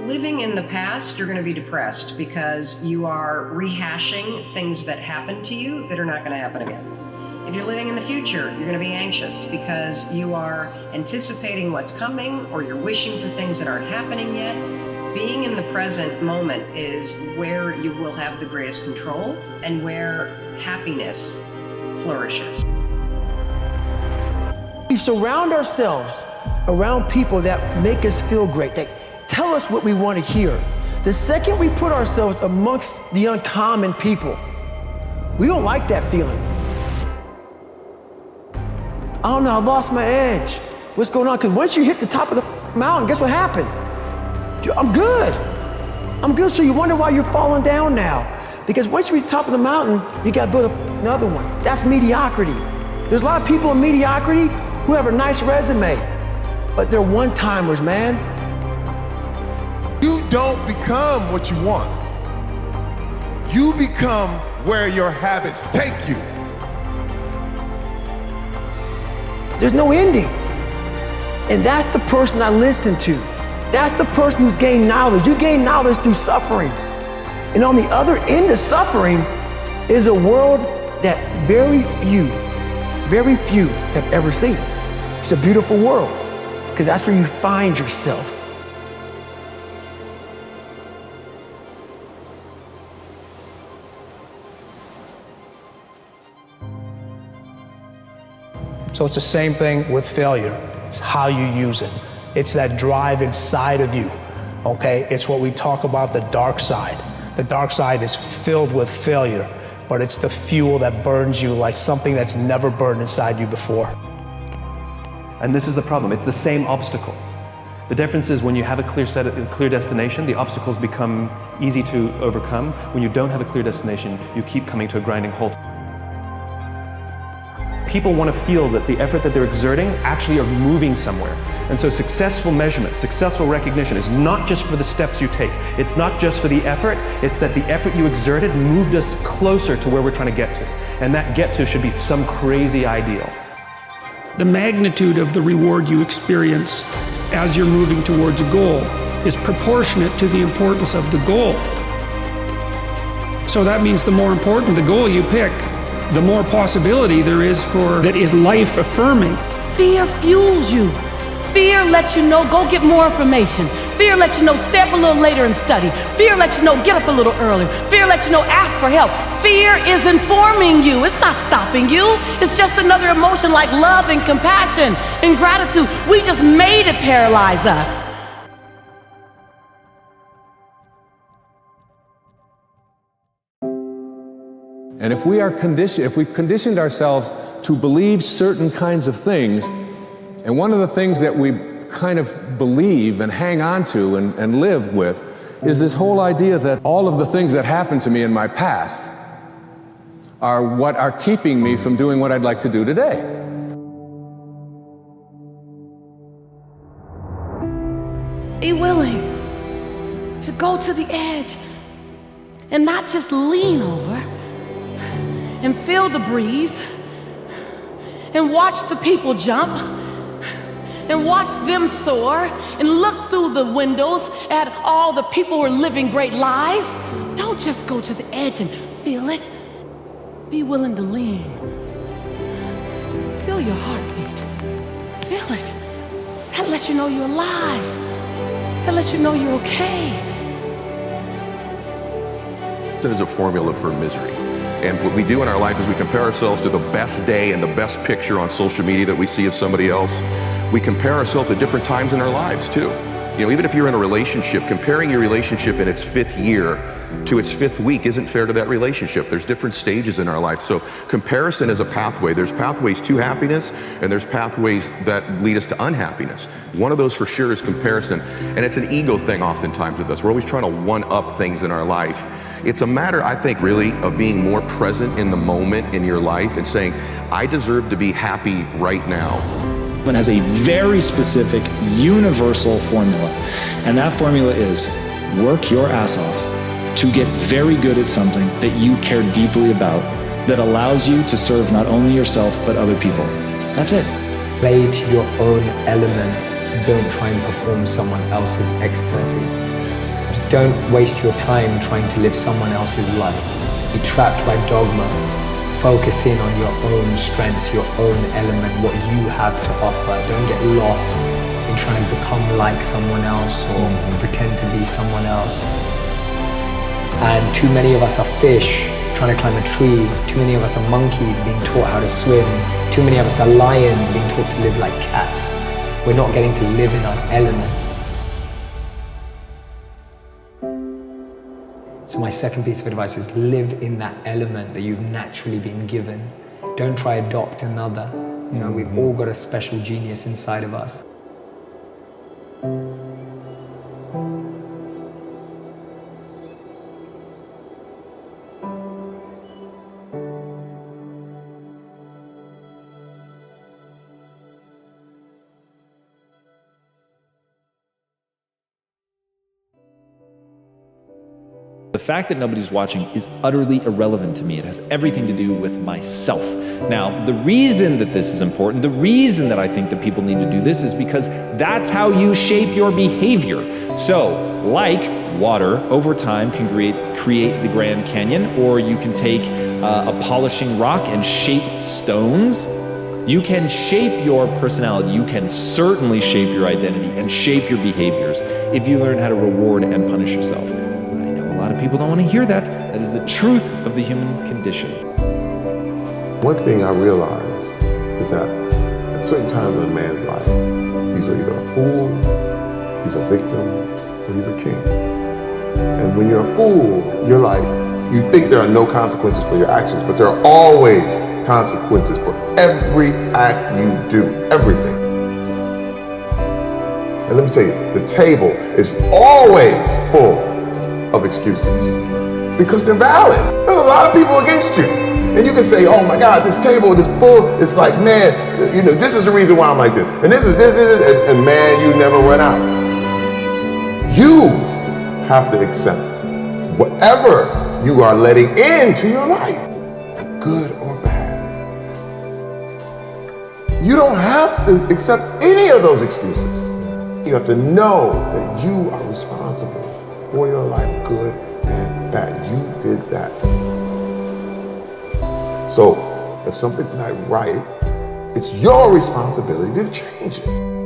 living in the past, you're going to be depressed because you are rehashing things that happened to you that are not going to happen again. If you're living in the future, you're going to be anxious because you are anticipating what's coming or you're wishing for things that aren't happening yet. Being in the present moment is where you will have the greatest control and where happiness flourishes. We surround ourselves around people that make us feel great, that tell us what we want to hear. The second we put ourselves amongst the uncommon people, we don't like that feeling. I don't know, I lost my edge. What's going on? Because once you hit the top of the mountain, guess what happened? I'm good. I'm good, so you wonder why you're falling down now. Because once you reach the top of the mountain, you got to build up another one. That's mediocrity. There's a lot of people in mediocrity who have a nice resume, but they're one-timers, man. You don't become what you want. You become where your habits take you. There's no ending. And that's the person I listen to. That's the person who's gained knowledge. You gain knowledge through suffering. And on the other end of suffering is a world that very few have ever seen. It's a beautiful world, because that's where you find yourself. So it's the same thing with failure. It's how you use it. It's that drive inside of you, okay? It's what we talk about, the dark side. The dark side is filled with failure, but it's the fuel that burns you like something that's never burned inside you before. And this is the problem. It's the same obstacle. The difference is when you have a clear destination, the obstacles become easy to overcome. When you don't have a clear destination, you keep coming to a grinding halt. People want to feel that the effort that they're exerting actually are moving somewhere. And so successful measurement, successful recognition is not just for the steps you take. It's not just for the effort. It's that the effort you exerted moved us closer to where we're trying to get to. And that get to should be some crazy ideal. The magnitude of the reward you experience as you're moving towards a goal is proportionate to the importance of the goal. So that means the more important the goal you pick, the more possibility there is for that is life affirming. Fear fuels you. Fear lets you know, go get more information. Fear lets you know, stay up a little later and study. Fear lets you know, get up a little earlier. Fear lets you know, ask for help. Fear is informing you. It's not stopping you. It's just another emotion like love and compassion and gratitude. We just made it paralyze us. And if we conditioned ourselves to believe certain kinds of things, and one of the things that we kind of believe and hang on to and live with is this whole idea that all of the things that happened to me in my past are what are keeping me from doing what I'd like to do today. Be willing to go to the edge and not just lean over and feel the breeze and watch the people jump and watch them soar and look through the windows at all the people who are living great lives. Don't just go to the edge and feel it. Be willing to lean. Feel your heartbeat. Feel it. That lets you know you're alive. That lets you know you're okay. There's a formula for misery. And what we do in our life is we compare ourselves to the best day and the best picture on social media that we see of somebody else. We compare ourselves at different times in our lives too. You know, even if you're in a relationship, comparing your relationship in its 5th year to its 5th week isn't fair to that relationship. There's different stages in our life. So comparison is a pathway. There's pathways to happiness and there's pathways that lead us to unhappiness. One of those for sure is comparison. And it's an ego thing oftentimes with us. We're always trying to one-up things in our life. It's a matter, I think, really of being more present in the moment in your life and saying, I deserve to be happy right now. It has a very specific, universal formula. And that formula is work your ass off to get very good at something that you care deeply about, that allows you to serve not only yourself, but other people. That's it. Play to your own element. Don't try and perform someone else's expertly. Don't waste your time trying to live someone else's life. Be trapped by dogma. Focus in on your own strengths, your own element, what you have to offer. Don't get lost in trying to become like someone else or pretend to be someone else. And too many of us are fish trying to climb a tree. Too many of us are monkeys being taught how to swim. Too many of us are lions being taught to live like cats. We're not getting to live in our element. So my second piece of advice is live in that element that you've naturally been given. Don't try adopt another. You know, we've all got a special genius inside of us. The fact that nobody's watching is utterly irrelevant to me. It has everything to do with myself. Now, the reason that this is important, the reason that I think that people need to do this is because that's how you shape your behavior. So, like water, over time can create the Grand Canyon, or you can take a polishing rock and shape stones. You can shape your personality. You can certainly shape your identity and shape your behaviors if you learn how to reward and punish yourself. A lot of people don't want to hear that. That is the truth of the human condition. One thing I realize is that at certain times in a man's life, he's either a fool, he's a victim, or he's a king. And when you're a fool, you're like, you think there are no consequences for your actions, but there are always consequences for every act you do, everything. And let me tell you, the table is always full of excuses because they're valid. There's a lot of people against you. And you can say, oh my God, this table is full. It's like, man, you know, this is the reason why I'm like this. And this is this, and man, you never run out. You have to accept whatever you are letting into your life, good or bad. You don't have to accept any of those excuses. You have to know that you are responsible for your life, good and bad. You did that. So if something's not right, it's your responsibility to change it.